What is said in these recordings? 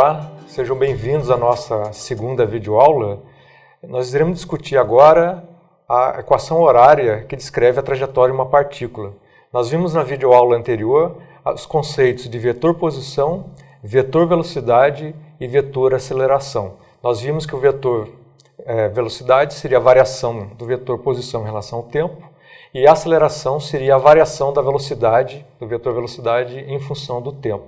Olá, sejam bem-vindos à nossa segunda videoaula. Nós iremos discutir agora a equação horária que descreve a trajetória de uma partícula. Nós vimos na videoaula anterior os conceitos de vetor posição, vetor velocidade e vetor aceleração. Nós vimos que o vetor velocidade seria a variação do vetor posição em relação ao tempo e a aceleração seria a variação da velocidade, do vetor velocidade em função do tempo.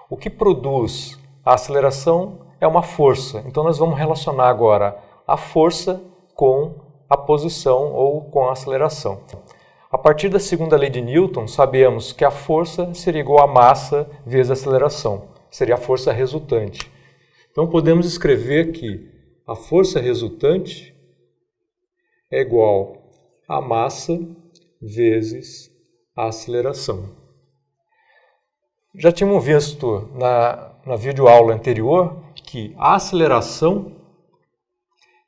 O que produz a aceleração é uma força. Então nós vamos relacionar agora a força com a posição ou com a aceleração. A partir da segunda lei de Newton, sabemos que a força seria igual a massa vezes a aceleração. Seria a força resultante. Então podemos escrever que a força resultante é igual a massa vezes a aceleração. Já tínhamos visto na videoaula anterior que a aceleração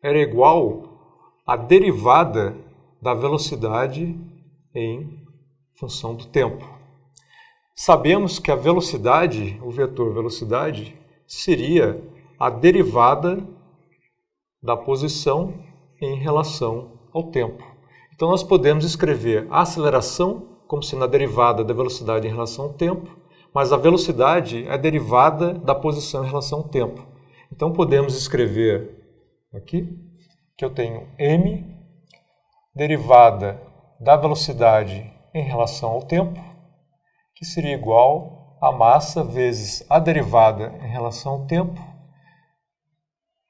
era igual à derivada da velocidade em função do tempo. Sabemos que a velocidade, o vetor velocidade, seria a derivada da posição em relação ao tempo. Então nós podemos escrever a aceleração como sendo a derivada da velocidade em relação ao tempo, mas a velocidade é a derivada da posição em relação ao tempo. Então podemos escrever aqui que eu tenho m derivada da velocidade em relação ao tempo, que seria igual a massa vezes a derivada em relação ao tempo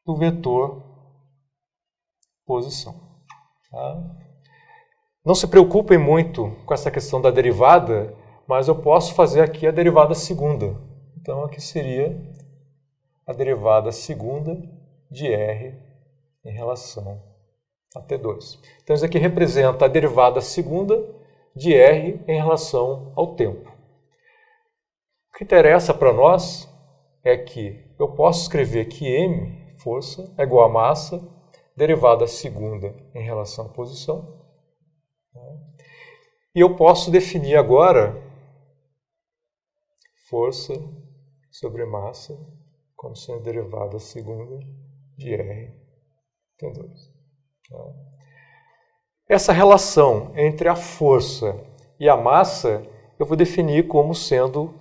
do vetor posição. Tá? Não se preocupem muito com essa questão da derivada, mas eu posso fazer aqui a derivada segunda. Então aqui seria a derivada segunda de R em relação a T2. Então isso aqui representa a derivada segunda de R em relação ao tempo. O que interessa para nós é que eu posso escrever que M, força, é igual a massa, derivada segunda em relação à posição. E eu posso definir agora força sobre massa como sendo derivada segunda de R T2. Essa relação entre a força e a massa eu vou definir como sendo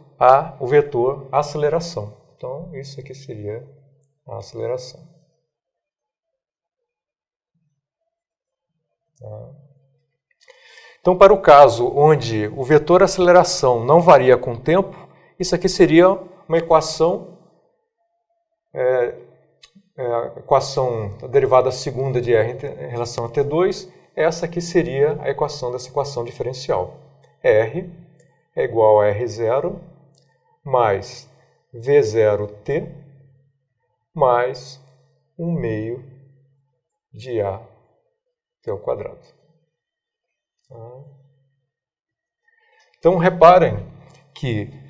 o vetor aceleração. Então, isso aqui seria a aceleração. Então, para o caso onde o vetor aceleração não varia com o tempo, isso aqui seria uma equação, a equação da derivada segunda de R em relação a T2. Essa aqui seria a equação dessa equação diferencial. R é igual a R0 mais V0T mais 1 meio de AT ao quadrado. Então, reparem que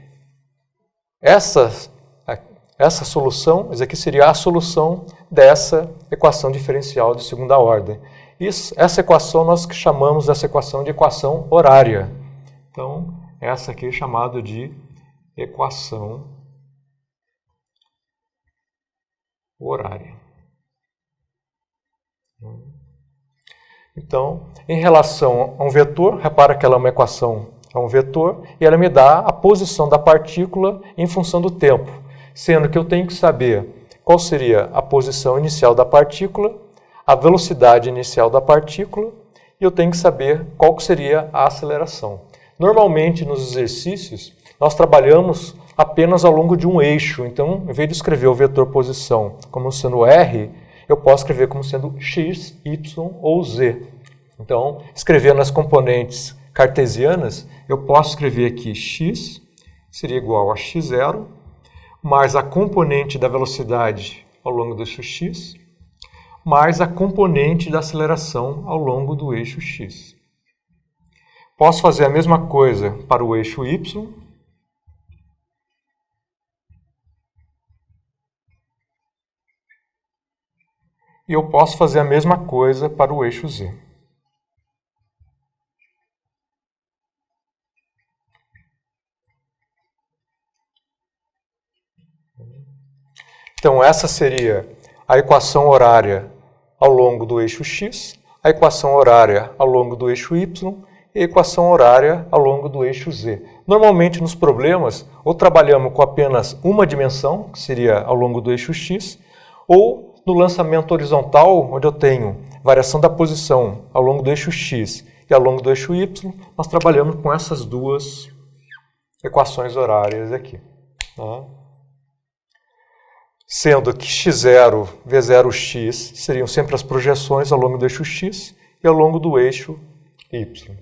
essa solução, isso aqui seria a solução dessa equação diferencial de segunda ordem. Essa equação nós chamamos essa equação de equação horária. Então, essa aqui é chamada de equação horária. Então, em relação a um vetor, repara que ela é uma equação a um vetor e ela me dá a posição da partícula em função do tempo, sendo que eu tenho que saber qual seria a posição inicial da partícula, a velocidade inicial da partícula e eu tenho que saber qual que seria a aceleração. Normalmente, nos exercícios, nós trabalhamos apenas ao longo de um eixo. Então, em vez de escrever o vetor posição como sendo R, eu posso escrever como sendo x, y ou z. Então, escrevendo as componentes cartesianas, eu posso escrever aqui x seria igual a x0 mais a componente da velocidade ao longo do eixo x mais a componente da aceleração ao longo do eixo x. Posso fazer a mesma coisa para o eixo y. E eu posso fazer a mesma coisa para o eixo z. Então, essa seria a equação horária ao longo do eixo x, a equação horária ao longo do eixo y e a equação horária ao longo do eixo z. Normalmente, nos problemas, ou trabalhamos com apenas uma dimensão, que seria ao longo do eixo x, ou no lançamento horizontal, onde eu tenho variação da posição ao longo do eixo x e ao longo do eixo y, nós trabalhamos com essas duas equações horárias aqui. Tá? Sendo que x0, v0x seriam sempre as projeções ao longo do eixo x e ao longo do eixo y.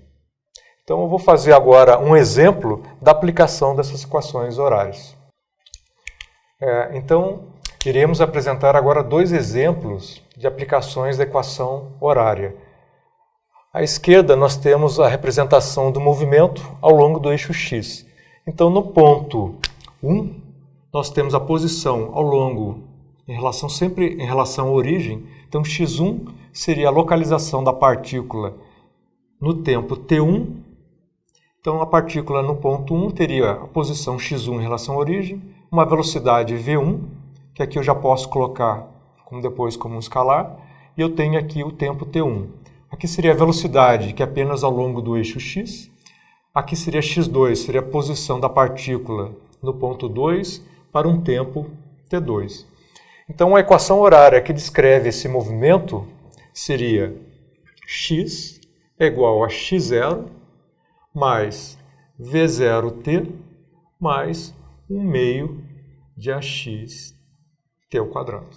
Então, eu vou fazer agora um exemplo da aplicação dessas equações horárias. Então, iremos apresentar agora dois exemplos de aplicações da equação horária. À esquerda, nós temos a representação do movimento ao longo do eixo x. Então, no ponto 1, nós temos a posição ao longo, sempre em relação à origem. Então, x1 seria a localização da partícula no tempo t1. Então, a partícula no ponto 1 teria a posição x1 em relação à origem, uma velocidade v1, que aqui eu já posso colocar depois como um escalar, e eu tenho aqui o tempo t1. Aqui seria a velocidade, que é apenas ao longo do eixo x. Aqui seria x2, seria a posição da partícula no ponto 2 para um tempo t2. Então, a equação horária que descreve esse movimento seria x é igual a x0 mais v0t mais 1 meio de ax t ao quadrado.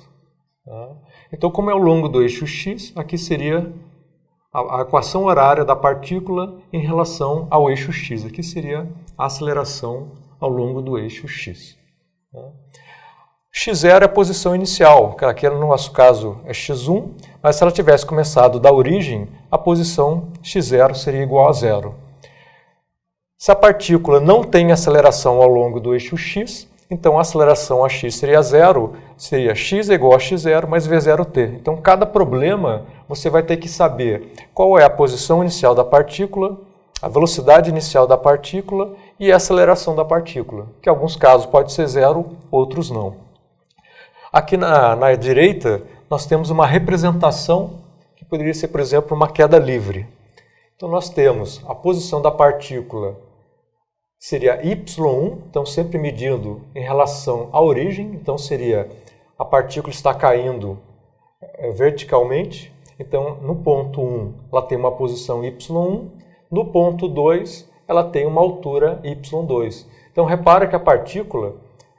Tá? Então, como é ao longo do eixo x, aqui seria a equação horária da partícula em relação ao eixo x. Aqui seria a aceleração ao longo do eixo x. Tá? x0 é a posição inicial, que aqui no nosso caso é x1, mas se ela tivesse começado da origem, a posição x0 seria igual a 0. Se a partícula não tem aceleração ao longo do eixo x, então a aceleração a x seria 0, seria x é igual a x0 mais v0t. Então, cada problema você vai ter que saber qual é a posição inicial da partícula, a velocidade inicial da partícula e a aceleração da partícula, que em alguns casos pode ser 0, outros não. Aqui na direita, nós temos uma representação que poderia ser, por exemplo, uma queda livre. Então, nós temos a posição da partícula seria y1, então sempre medindo em relação à origem, então seria a partícula está caindo verticalmente, então no ponto 1 ela tem uma posição y1, no ponto 2 ela tem uma altura y2. Então repara que a partícula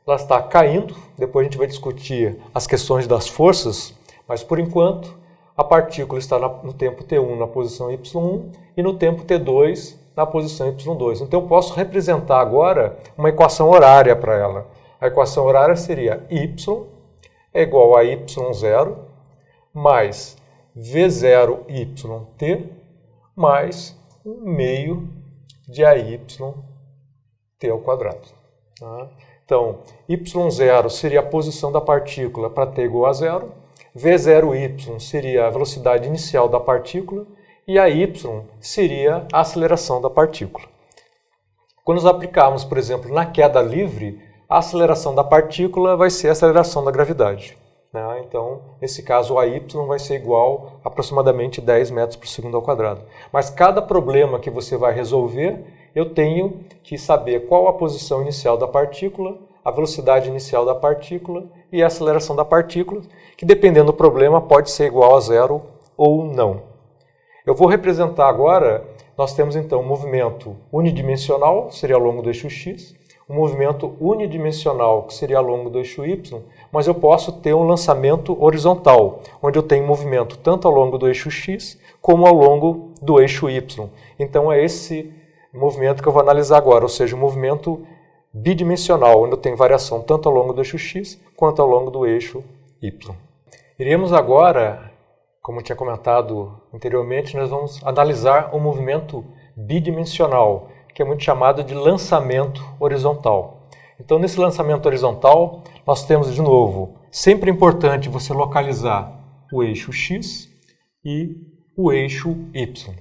ela está caindo, depois a gente vai discutir as questões das forças, mas por enquanto a partícula está no tempo t1 na posição y1 e no tempo t2 na posição y2. Então, eu posso representar agora uma equação horária para ela. A equação horária seria y é igual a y0 mais v0yt mais 1 meio de AY t ao quadrado. Tá? Então, y0 seria a posição da partícula para t igual a 0, v0y seria a velocidade inicial da partícula, e a y seria a aceleração da partícula. Quando nós aplicarmos, por exemplo, na queda livre, a aceleração da partícula vai ser a aceleração da gravidade. Né? Então, nesse caso, a y vai ser igual a aproximadamente 10 metros por segundo ao quadrado. Mas cada problema que você vai resolver, eu tenho que saber qual a posição inicial da partícula, a velocidade inicial da partícula e a aceleração da partícula, que dependendo do problema pode ser igual a 0 ou não. Eu vou representar agora, nós temos então um movimento unidimensional, seria ao longo do eixo x, um movimento unidimensional, que seria ao longo do eixo y, mas eu posso ter um lançamento horizontal, onde eu tenho movimento tanto ao longo do eixo x, como ao longo do eixo y. Então é esse movimento que eu vou analisar agora, ou seja, um movimento bidimensional, onde eu tenho variação tanto ao longo do eixo x, quanto ao longo do eixo y. Iremos agora, como eu tinha comentado anteriormente, nós vamos analisar o movimento bidimensional, que é muito chamado de lançamento horizontal. Então, nesse lançamento horizontal, nós temos, de novo, sempre é importante você localizar o eixo x e o eixo y.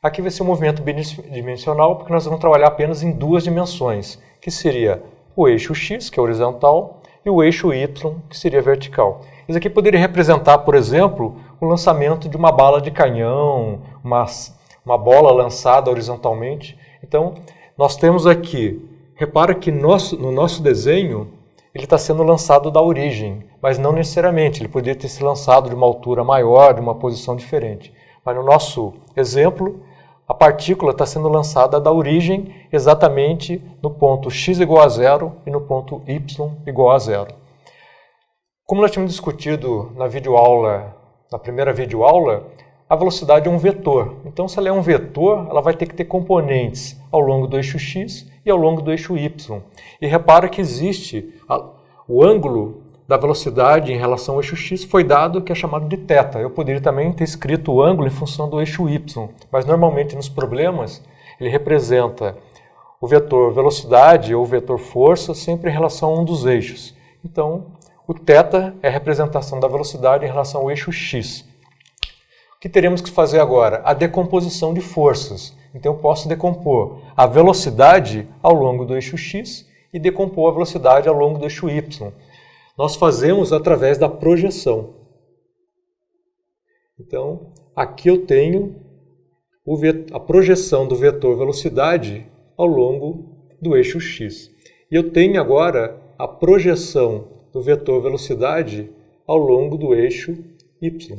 Aqui vai ser um movimento bidimensional, porque nós vamos trabalhar apenas em duas dimensões, que seria o eixo x, que é horizontal, e o eixo Y, que seria vertical. Isso aqui poderia representar, por exemplo, o lançamento de uma bala de canhão, uma bola lançada horizontalmente. Então, nós temos aqui, repara que no nosso desenho, ele está sendo lançado da origem, mas não necessariamente, ele poderia ter sido lançado de uma altura maior, de uma posição diferente. Mas no nosso exemplo, a partícula está sendo lançada da origem exatamente no ponto x igual a 0 e no ponto y igual a 0. Como nós tínhamos discutido na primeira videoaula, a velocidade é um vetor. Então, se ela é um vetor, ela vai ter que ter componentes ao longo do eixo x e ao longo do eixo y. E repara que existe o ângulo da velocidade em relação ao eixo x foi dado, que é chamado de θ. Eu poderia também ter escrito o ângulo em função do eixo y, mas normalmente nos problemas ele representa o vetor velocidade ou o vetor força sempre em relação a um dos eixos. Então, o θ é a representação da velocidade em relação ao eixo x. O que teremos que fazer agora? A decomposição de forças. Então, eu posso decompor a velocidade ao longo do eixo x e decompor a velocidade ao longo do eixo y. Nós fazemos através da projeção. Então, aqui eu tenho a projeção do vetor velocidade ao longo do eixo x. E eu tenho agora a projeção do vetor velocidade ao longo do eixo y.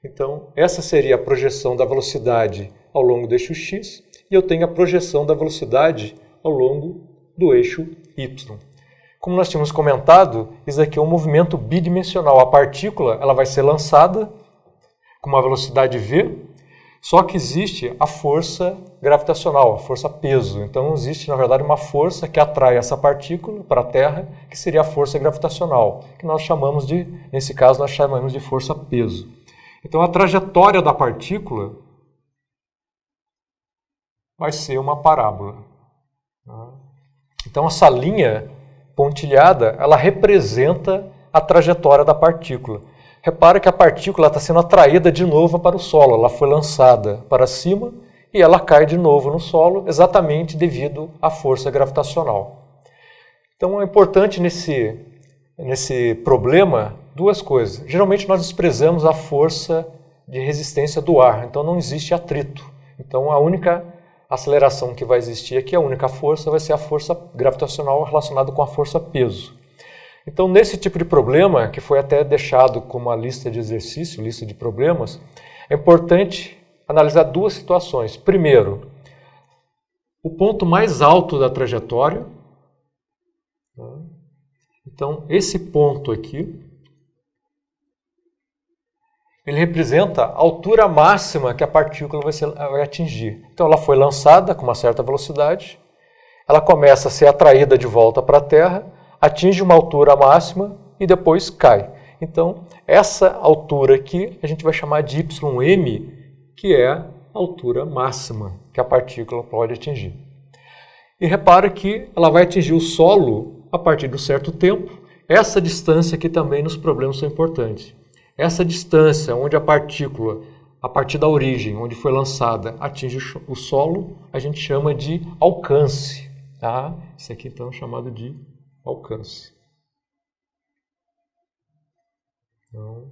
Então, essa seria a projeção da velocidade ao longo do eixo x e eu tenho a projeção da velocidade ao longo do eixo y. Como nós tínhamos comentado, isso aqui é um movimento bidimensional. A partícula ela vai ser lançada com uma velocidade v, só que existe a força gravitacional, a força peso. Então, existe, na verdade, uma força que atrai essa partícula para a Terra, que seria a força gravitacional, que nós chamamos de, nesse caso, nós chamamos de força peso. Então, a trajetória da partícula vai ser uma parábola. Então, essa linha pontilhada, ela representa a trajetória da partícula. Repara que a partícula está sendo atraída de novo para o solo. Ela foi lançada para cima e ela cai de novo no solo, exatamente devido à força gravitacional. Então, é importante nesse problema duas coisas. Geralmente, nós desprezamos a força de resistência do ar. Então, não existe atrito. Então, a única aceleração que vai existir aqui, a única força, vai ser a força gravitacional relacionada com a força peso. Então, nesse tipo de problema, que foi até deixado como uma lista de exercício, lista de problemas, é importante analisar duas situações. Primeiro, o ponto mais alto da trajetória. Então, esse ponto aqui, ele representa a altura máxima que a partícula vai atingir. Então, ela foi lançada com uma certa velocidade, ela começa a ser atraída de volta para a Terra, atinge uma altura máxima e depois cai. Então, essa altura aqui a gente vai chamar de Ym, que é a altura máxima que a partícula pode atingir. E repara que ela vai atingir o solo a partir de um certo tempo. Essa distância aqui também nos problemas são importantes. Essa distância onde a partícula, a partir da origem, onde foi lançada, atinge o solo, a gente chama de alcance. Tá? Isso aqui então é chamado de alcance. Então,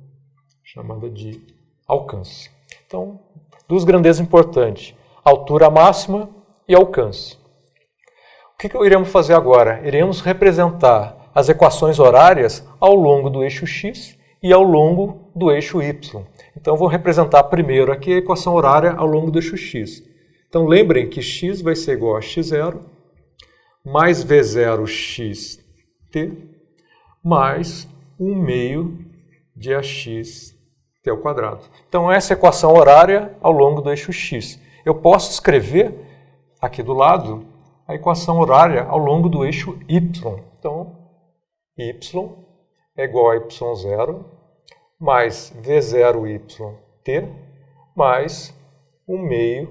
chamada de alcance. Então, duas grandezas importantes, altura máxima e alcance. O que iremos fazer agora? Iremos representar as equações horárias ao longo do eixo x e ao longo do eixo y. Então, vou representar primeiro aqui a equação horária ao longo do eixo x. Então, lembrem que x vai ser igual a x0 mais v0xt mais 1/2 de ax t ao quadrado. Então, essa é a equação horária ao longo do eixo x. Eu posso escrever aqui do lado a equação horária ao longo do eixo y. Então, y é igual a y0 mais v0yt mais 1/2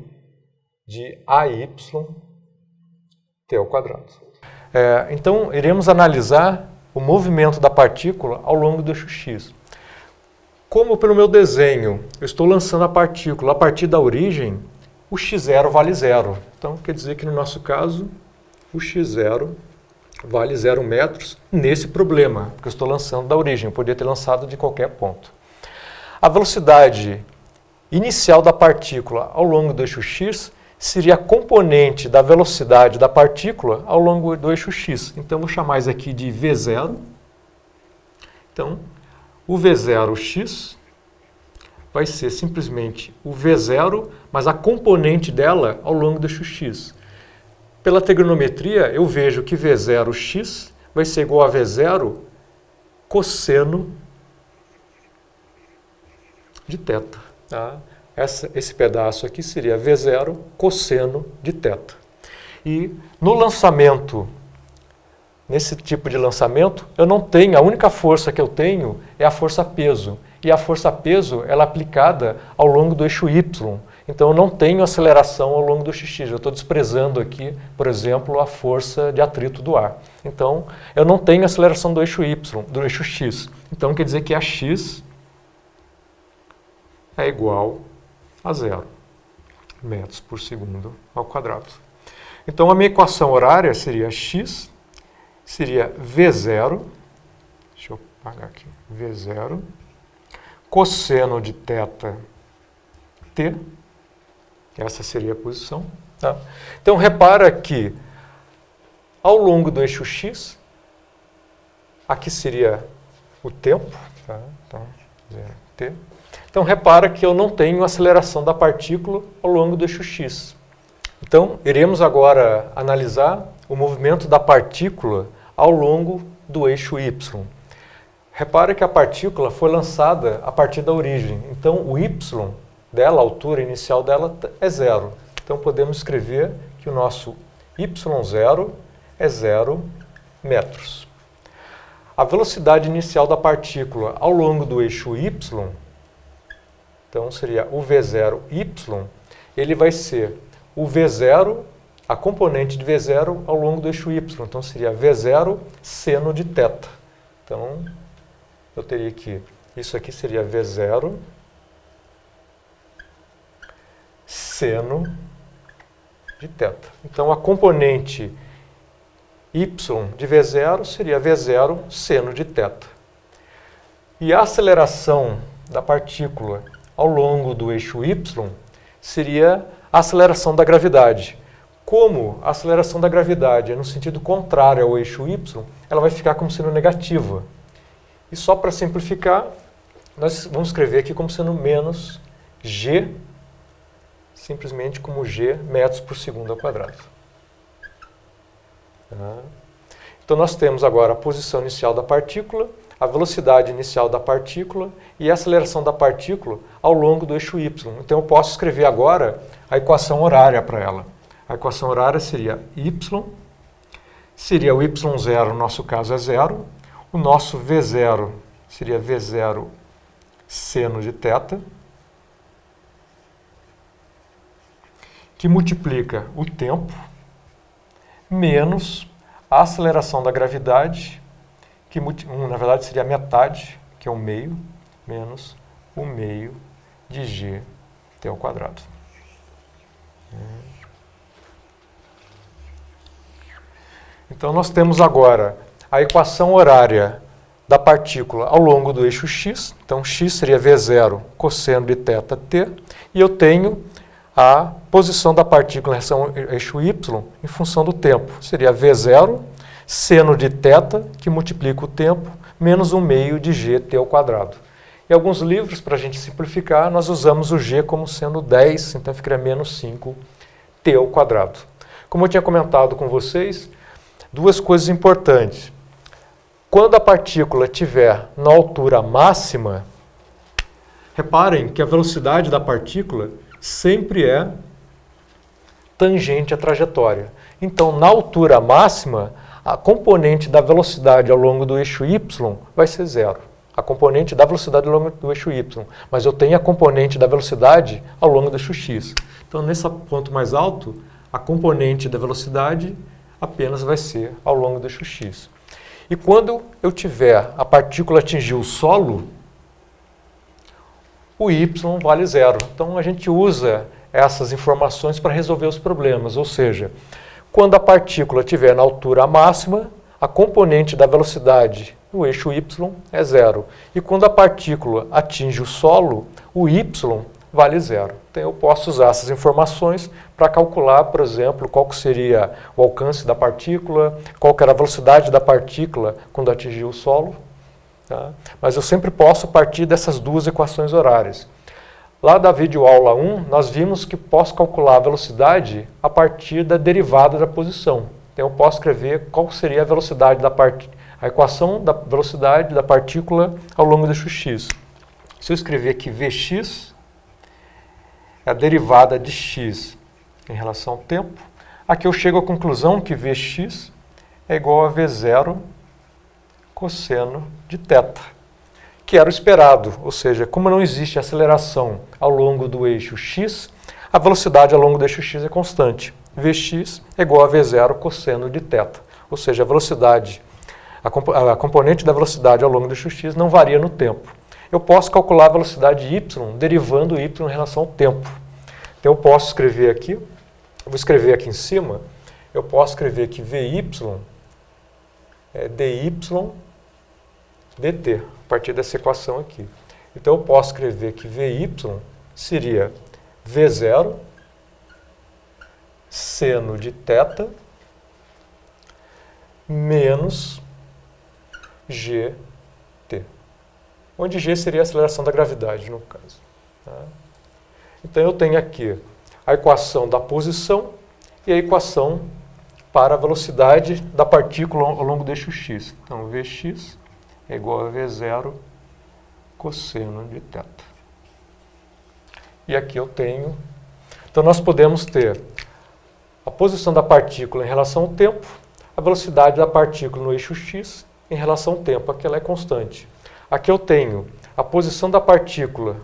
de ay t ao quadrado. Então, iremos analisar o movimento da partícula ao longo do eixo x. Como pelo meu desenho eu estou lançando a partícula a partir da origem, o x0 vale 0. Então, quer dizer que no nosso caso, o x0 vale 0 metros nesse problema, porque eu estou lançando da origem, eu poderia ter lançado de qualquer ponto. A velocidade inicial da partícula ao longo do eixo x seria a componente da velocidade da partícula ao longo do eixo x. Então, vou chamar isso aqui de V0. Então, o V0x vai ser simplesmente o V0, mas a componente dela ao longo do eixo x. Pela trigonometria, eu vejo que V0x vai ser igual a V0 cosseno de θ. Tá? Esse pedaço aqui seria V0 cosseno de θ. E no lançamento, nesse tipo de lançamento, eu não tenho, a única força que eu tenho é a força peso. E a força peso ela é aplicada ao longo do eixo y. Então eu não tenho aceleração ao longo do x. Eu estou desprezando aqui, por exemplo, a força de atrito do ar. Então eu não tenho aceleração do eixo y, do eixo x. Então quer dizer que a x é igual a 0 metros por segundo ao quadrado. Então a minha equação horária seria x, seria V0, deixa eu apagar aqui, V0, cosseno de θ t, essa seria a posição. Tá? Então repara que ao longo do eixo x, aqui seria o tempo, tá? Então, 0t. Então, repara que eu não tenho aceleração da partícula ao longo do eixo x. Então, iremos agora analisar o movimento da partícula ao longo do eixo y. Repara que a partícula foi lançada a partir da origem. Então, o y dela, a altura inicial dela, é 0. Então, podemos escrever que o nosso y0 é 0 metros. A velocidade inicial da partícula ao longo do eixo y, então seria o V0y, ele vai ser o V0, a componente de V0 ao longo do eixo y. Então seria V0 seno de θ. Então eu teria que, isso aqui seria V0 seno de θ. Então a componente y de V0 seria V0 seno de θ. E a aceleração da partícula ao longo do eixo y seria a aceleração da gravidade. Como a aceleração da gravidade é no sentido contrário ao eixo y, ela vai ficar como sendo negativa. E só para simplificar, nós vamos escrever aqui como sendo menos g, simplesmente como g metros por segundo ao quadrado. Tá? Então nós temos agora a posição inicial da partícula, a velocidade inicial da partícula e a aceleração da partícula ao longo do eixo y. Então eu posso escrever agora a equação horária para ela. A equação horária seria y, seria o y0, no nosso caso é 0, o nosso v0 seria v0 seno de θ, que multiplica o tempo, menos a aceleração da gravidade, que na verdade seria a metade, que é o meio, menos o meio de g t ao quadrado. Então nós temos agora a equação horária da partícula ao longo do eixo x. Então x seria v0 cosseno de θ t, e eu tenho a posição da partícula em relação ao eixo y em função do tempo. Seria v0 seno de θ, que multiplica o tempo, menos o meio de g t ao quadrado. Em alguns livros, para a gente simplificar, nós usamos o g como sendo 10, então ficaria menos 5 t ao quadrado. Como eu tinha comentado com vocês, duas coisas importantes. Quando a partícula estiver na altura máxima, reparem que a velocidade da partícula sempre é tangente à trajetória. Então, na altura máxima, a componente da velocidade ao longo do eixo y vai ser 0. A componente da velocidade ao longo do eixo y. Mas eu tenho a componente da velocidade ao longo do eixo x. Então, nesse ponto mais alto, a componente da velocidade apenas vai ser ao longo do eixo x. E quando eu tiver a partícula atingir o solo, o y vale 0. Então a gente usa essas informações para resolver os problemas. Ou seja, quando a partícula estiver na altura máxima, a componente da velocidade no eixo y é zero. E quando a partícula atinge o solo, o y vale zero. Então eu posso usar essas informações para calcular, por exemplo, qual que seria o alcance da partícula, qual que era a velocidade da partícula quando atingiu o solo. Tá? Mas eu sempre posso partir dessas duas equações horárias. Lá da videoaula 1, nós vimos que posso calcular a velocidade a partir da derivada da posição. Então eu posso escrever qual seria a velocidade a equação da velocidade da partícula ao longo do eixo x. Se eu escrever aqui Vx, é a derivada de x em relação ao tempo, aqui eu chego à conclusão que Vx é igual a V0 cosseno de θ, que era o esperado, ou seja, como não existe aceleração ao longo do eixo x, a velocidade ao longo do eixo x é constante. Vx é igual a V0 cosseno de θ, ou seja, a velocidade, a componente da velocidade ao longo do eixo x não varia no tempo. Eu posso calcular a velocidade y derivando y em relação ao tempo. Então eu posso escrever aqui, eu vou escrever aqui em cima, eu posso escrever que Vy é dy dt, a partir dessa equação aqui. Então eu posso escrever que Vy seria V0 seno de θ menos gt, onde g seria a aceleração da gravidade, no caso. Tá? Então eu tenho aqui a equação da posição e a equação para a velocidade da partícula ao longo do eixo x. Então Vx é igual a V0 cosseno de θ. E aqui eu tenho... Então nós podemos ter a posição da partícula em relação ao tempo, a velocidade da partícula no eixo x em relação ao tempo, aqui ela é constante. Aqui eu tenho a posição da partícula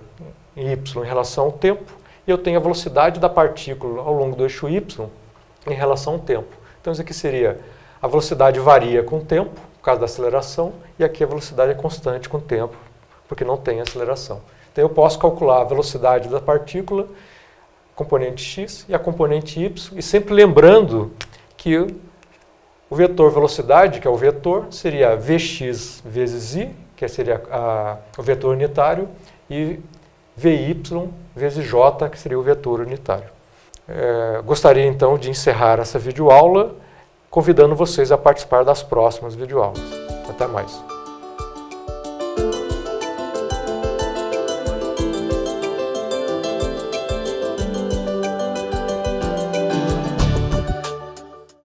em y em relação ao tempo e eu tenho a velocidade da partícula ao longo do eixo y em relação ao tempo. Então isso aqui seria a velocidade varia com o tempo, por causa da aceleração, e aqui a velocidade é constante com o tempo, porque não tem aceleração. Então eu posso calcular a velocidade da partícula, componente x e a componente y, e sempre lembrando que o vetor velocidade, que é o vetor, seria Vx vezes i, que seria o vetor unitário, e Vy vezes j, que seria o vetor unitário. Gostaria então de encerrar essa videoaula, convidando vocês a participar das próximas videoaulas. Até mais.